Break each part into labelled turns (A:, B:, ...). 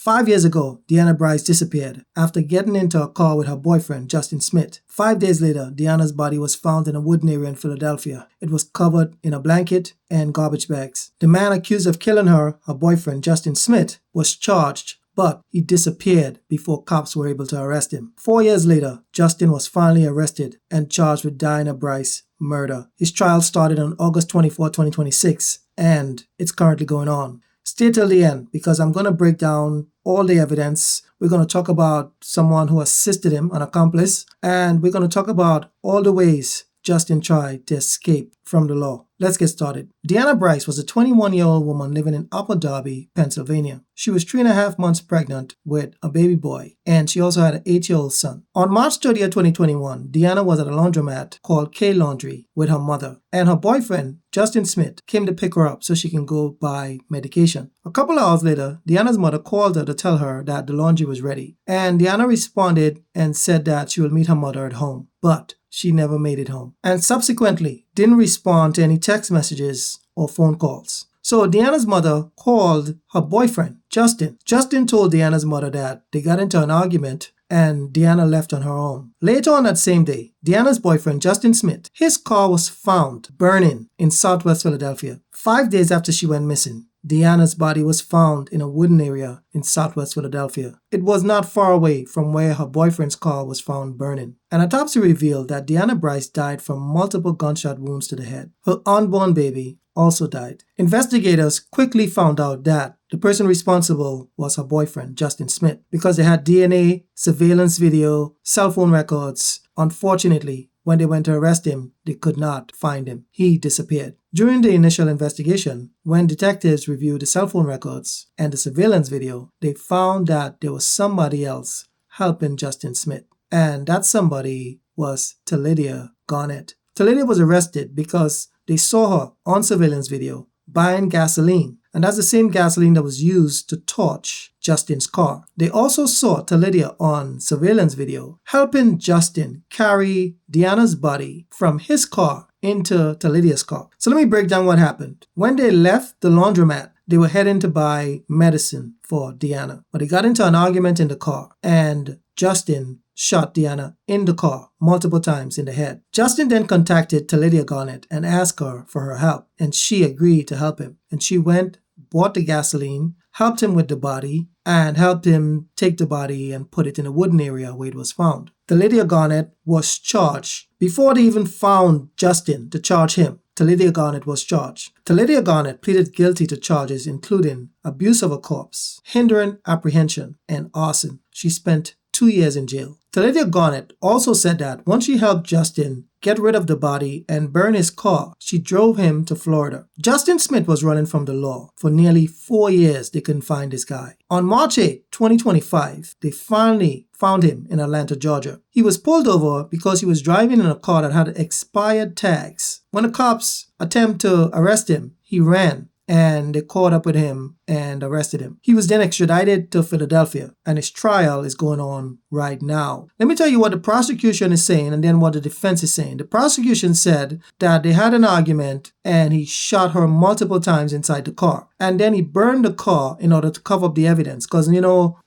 A: 5 years ago, Dianna Brice disappeared after getting into a car with her boyfriend, Justin Smith. 5 days later, Dianna's body was found in a wooden area in Philadelphia. It was covered in a blanket and garbage bags. The man accused of killing her boyfriend, Justin Smith, was charged, but he disappeared before cops were able to arrest him. 4 years later, Justin was finally arrested and charged with Dianna Brice murder. His trial started on August 24, 2026, and it's currently going on. Stay till the end because I'm going to break down all the evidence. We're going to talk about someone who assisted him, an accomplice, and we're going to talk about all the ways Justin tried to escape from the law. Let's get started. Dianna Brice was a 21-year-old woman living in Upper Darby, Pennsylvania. She was 3.5 months pregnant with a baby boy, and she also had an 8-year-old son. On March 30, 2021, Dianna was at a laundromat called K Laundry with her mother, and her boyfriend, Justin Smith, came to pick her up so she can go buy medication. A couple of hours later, Dianna's mother called her to tell her that the laundry was ready, and Dianna responded and said that she will meet her mother at home, but she never made it home, and subsequently didn't respond to any text messages or phone calls. So Dianna's mother called her boyfriend, Justin. Justin told Dianna's mother that they got into an argument and Dianna left on her own. Later on that same day, Dianna's boyfriend, Justin Smith, his car was found burning in Southwest Philadelphia. 5 days after she went missing, Dianna's body was found in a wooden area in Southwest Philadelphia. It was not far away from where her boyfriend's car was found burning. An autopsy revealed that Dianna Brice died from multiple gunshot wounds to the head. Her unborn baby also died. Investigators quickly found out that the person responsible was her boyfriend, Justin Smith, because they had DNA, surveillance video, cell phone records. Unfortunately, when they went to arrest him, they could not find him. He disappeared. During the initial investigation, when detectives reviewed the cell phone records and the surveillance video, they found that there was somebody else helping Justin Smith. And that somebody was Dianna Brice. Dianna was arrested because they saw her on surveillance video buying gasoline. And that's the same gasoline that was used to torch Justin's car. They also saw Dianna on surveillance video helping Justin carry Dianna's body from his car into Dianna's car. So let me break down what happened. When they left the laundromat, they were heading to buy medicine for Dianna. But they got into an argument in the car and Justin shot Dianna in the car multiple times in the head. Justin then contacted Dianna Brice and asked her for her help, and she agreed to help him. And she went, bought the gasoline, helped him with the body, and helped him take the body and put it in a wooden area where it was found. Dianna Brice was charged. Before they even found Justin to charge him, Dianna Brice was charged. Dianna Brice pleaded guilty to charges including abuse of a corpse, hindering apprehension, and arson. She spent 2 years in jail. Dianna Brice also said that once she helped Justin get rid of the body and burn his car, she drove him to Florida. Justin Smith was running from the law. For nearly 4 years, they couldn't find this guy. On March 8, 2025, they finally found him in Atlanta, Georgia. He was pulled over because he was driving in a car that had expired tags. When the cops attempted to arrest him, he ran, and they caught up with him and arrested him. He was then extradited to Philadelphia, and his trial is going on right now. Let me tell you what the prosecution is saying and then what the defense is saying. The prosecution said that they had an argument and he shot her multiple times inside the car. And then he burned the car in order to cover up the evidence. Because,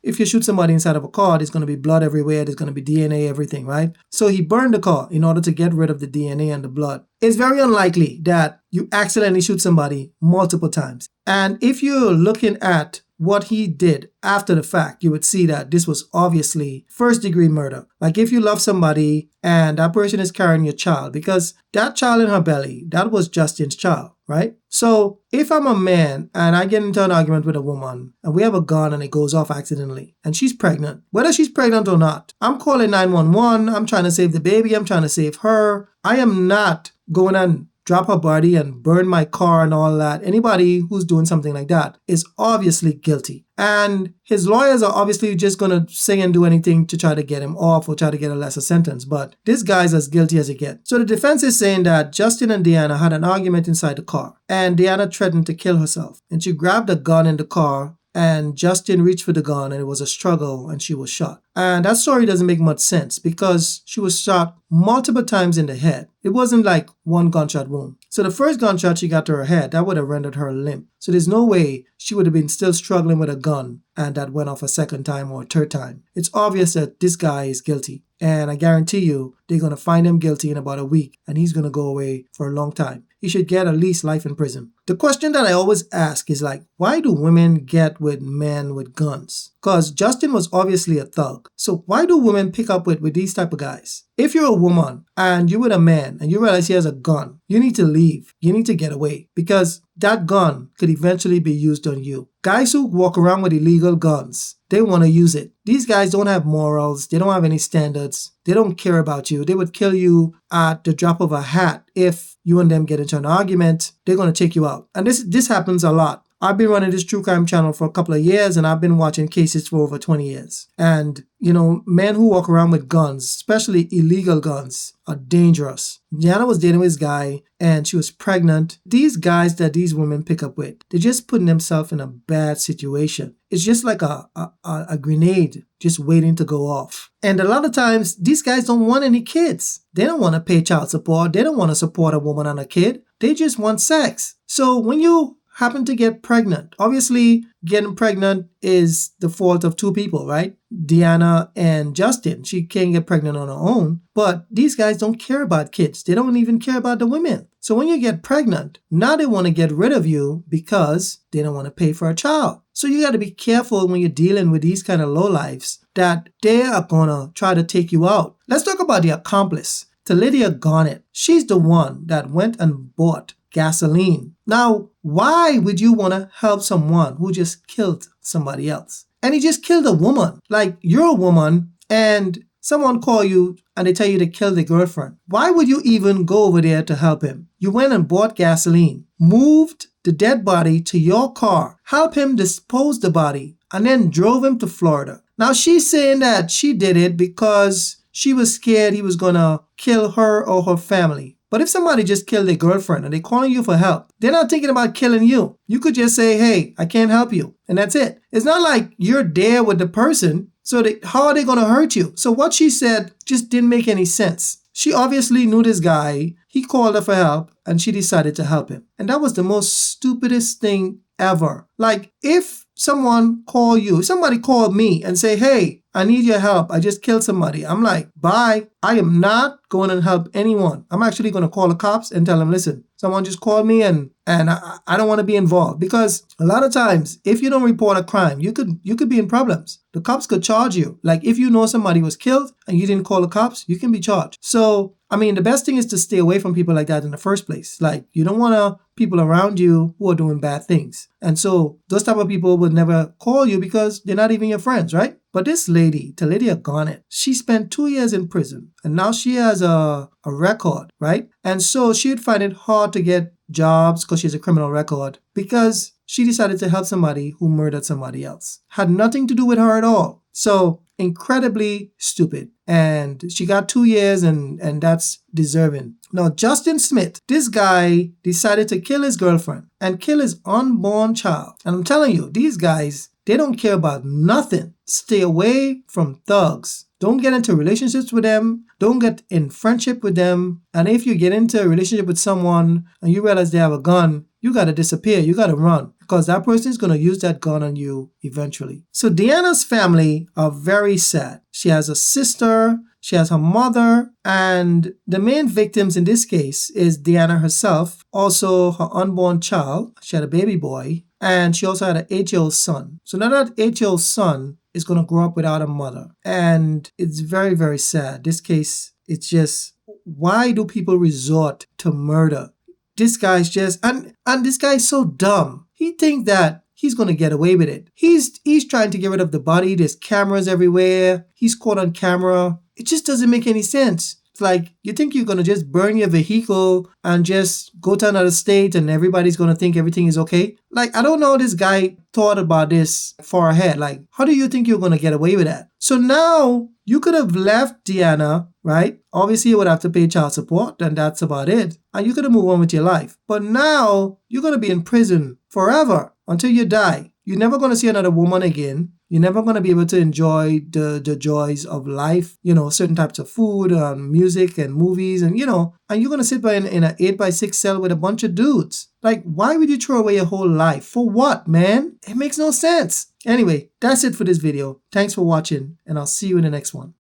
A: if you shoot somebody inside of a car, there's going to be blood everywhere. There's going to be DNA, everything, right? So he burned the car in order to get rid of the DNA and the blood. It's very unlikely that you accidentally shoot somebody multiple times. And if you're looking at what he did after the fact, you would see that this was obviously first-degree murder. Like if you love somebody and that person is carrying your child, because that child in her belly, that was Justin's child, right? So if I'm a man and I get into an argument with a woman and we have a gun and it goes off accidentally and she's pregnant, whether she's pregnant or not, I'm calling 911, I'm trying to save the baby, I'm trying to save her. I am not going and drop her body and burn my car and all that. Anybody who's doing something like that is obviously guilty. And his lawyers are obviously just going to say and do anything to try to get him off or try to get a lesser sentence. But this guy's as guilty as he gets. So the defense is saying that Justin and Dianna had an argument inside the car. And Dianna threatened to kill herself. And she grabbed a gun in the car and Justin reached for the gun and it was a struggle and she was shot. And that story doesn't make much sense because she was shot multiple times in the head. It wasn't like one gunshot wound. So the first gunshot she got to her head, that would have rendered her limp. So there's no way she would have been still struggling with a gun and that went off a second time or a third time. It's obvious that this guy is guilty. And I guarantee you, they're going to find him guilty in about a week and he's going to go away for a long time. He should get at least life in prison. The question that I always ask is like, why do women get with men with guns? Because Justin was obviously a thug. So why do women pick up with these type of guys? If you're a woman and you're with a man and you realize he has a gun, you need to leave. You need to get away because that gun could eventually be used on you. Guys who walk around with illegal guns, they want to use it. These guys don't have morals. They don't have any standards. They don't care about you. They would kill you at the drop of a hat. If you and them get into an argument, they're going to take you out. And this happens a lot. I've been running this true crime channel for a couple of years and I've been watching cases for over 20 years. And, men who walk around with guns, especially illegal guns, are dangerous. Dianna was dating this guy and she was pregnant. These guys that these women pick up with, they're just putting themselves in a bad situation. It's just like a grenade just waiting to go off. And a lot of times, these guys don't want any kids. They don't want to pay child support. They don't want to support a woman and a kid. They just want sex. So when you happen to get pregnant, obviously getting pregnant is the fault of two people, right? Dianna and Justin. She can't get pregnant on her own, but these guys don't care about kids. They don't even care about the women. So when you get pregnant, now they want to get rid of you because they don't want to pay for a child. So you got to be careful when you're dealing with these kind of lowlifes that they are going to try to take you out. Let's talk about the accomplice, Lydia Garnett. She's the one that went and bought gasoline. Now, why would you want to help someone who just killed somebody else? And he just killed a woman. Like, you're a woman and someone call you and they tell you to kill the girlfriend. Why would you even go over there to help him? You went and bought gasoline, moved the dead body to your car, help him dispose the body, and then drove him to Florida. Now, she's saying that she did it because she was scared he was going to kill her or her family. But if somebody just killed their girlfriend and they're calling you for help, they're not thinking about killing you. You could just say, hey, I can't help you. And that's it. It's not like you're there with the person. So how are they going to hurt you? So what she said just didn't make any sense. She obviously knew this guy. He called her for help and she decided to help him. And that was the most stupidest thing ever. Like, if somebody called me and say, hey, I need your help. I just killed somebody. I'm like, bye. I am not going to help anyone. I'm actually going to call the cops and tell them, listen, someone just called me and I don't want to be involved. Because a lot of times, if you don't report a crime, you could be in problems. The cops could charge you. Like, if you know somebody was killed and you didn't call the cops, you can be charged. So, the best thing is to stay away from people like that in the first place. Like, you don't want people around you who are doing bad things. And so those type of people would never call you because they're not even your friends, right? But this lady, Lydia Garnett, she spent 2 years in prison and now she has a record, right? And so she'd find it hard to get jobs because she has a criminal record because she decided to help somebody who murdered somebody else. Had nothing to do with her at all. So incredibly stupid. And she got 2 years and that's deserving. Now, Justin Smith, this guy decided to kill his girlfriend and kill his unborn child. And I'm telling you, these guys, they don't care about nothing. Stay away from thugs. Don't get into relationships with them. Don't get in friendship with them. And if you get into a relationship with someone and you realize they have a gun, you got to disappear. You got to run because that person is going to use that gun on you eventually. So Dianna's family are very sad. She has a sister. She has her mother, and the main victims in this case is Dianna herself, also her unborn child. She had a baby boy, and she also had an 8-year-old son. So now that 8-year-old son is going to grow up without a mother, and it's very, very sad. This case, it's just, why do people resort to murder? This guy's just, and this guy's so dumb. He thinks that he's going to get away with it. He's trying to get rid of the body. There's cameras everywhere. He's caught on camera. It just doesn't make any sense. It's like, you think you're going to just burn your vehicle and just go to another state and everybody's going to think everything is okay? Like, I don't know how this guy thought about this far ahead. Like, how do you think you're going to get away with that? So now you could have left Dianna, right? Obviously, you would have to pay child support and that's about it. And you could have moved on with your life. But now you're going to be in prison forever until you die. you're never going to see another woman again. You're never going to be able to enjoy the joys of life, certain types of food and music and movies and you're going to sit in an 8x6 cell with a bunch of dudes. Like, why would you throw away your whole life? For what, man? It makes no sense. Anyway, that's it for this video. Thanks for watching, and I'll see you in the next one.